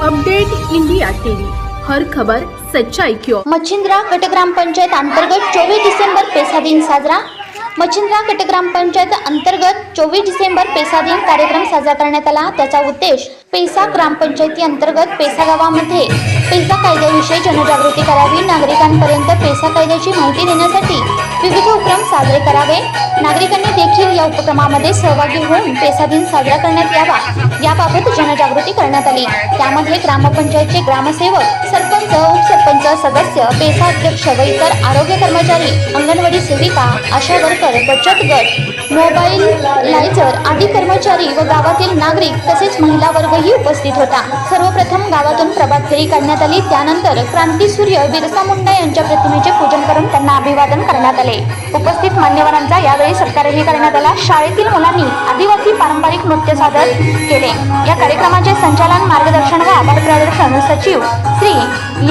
Update India TV, हर खबर सच्चाई की ओर। मच्छिंद्रा गट ग्रामपंचायत अंतर्गत 24 डिसेंबर पेसा दिन साजरा। मच्छिंद्रा गट ग्रामपंचायत अंतर्गत 24 डिसेंबर पेसा दिन कार्यक्रम साजरा करण्यात आला। त्याचा उद्देश पेसा ग्रामपंचायती अंतर्गत पेसा गावामध्ये पेसा कायद्याविषयी जनजागृती करावी, नागरिकांपर्यंत पेसा कायद्याची माहिती देण्यासाठी विविध उपक्रम साजरे करावे, नागरिकांनी देखील या उपक्रमामध्ये सहभागी होऊन पेसा दिन साजरा करण्यात यावा याबाबत जनजागृती करण्यात आली। त्यामध्ये ग्रामपंचायतचे ग्रामसेवक, सरपंच, उपसरपंच, सदस्य, पेसा अध्यक्ष व इतर आरोग्य कर्मचारी, अंगणवाडी सेविका, आशा वर्कर, बचत गट, मोबाईल लायझर आदी कर्मचारी व गावातील नागरिक तसेच महिला वर्गही उपस्थित होता। सर्वप्रथम गावातून प्रभात फेरी काढण्यात आली। त्यानंतर क्रांतीसूर्य बिरसा मुंडा यांच्या प्रतिमेचे पूजन करून त्यांना अभिवादन करण्यात आले। उपस्थित मान्यवरांचा यावेळी सत्कारही करण्यात आला। शाळेतील मुलांनी आदिवासी पारंपरिक नृत्य सादर केले। या कार्यक्रमाचे संचालन, मार्गदर्शन व आभार प्रदर्शन सचिव श्री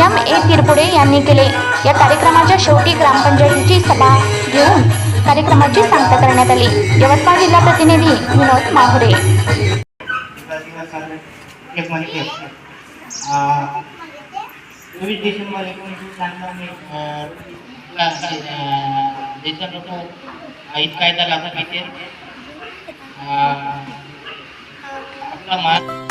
M.A. तिरपुडे यांनी केले। या कार्यक्रमाच्या शेवटी ग्रामपंचायतीची सभा घेऊन कार्यक्रमाची सांगता करण्यात आली। यवतमाळ जिल्हा प्रतिनिधी विनोद माहुरे। 24 डिसेंबर 1996 देशात कायदा लागू केले। आपला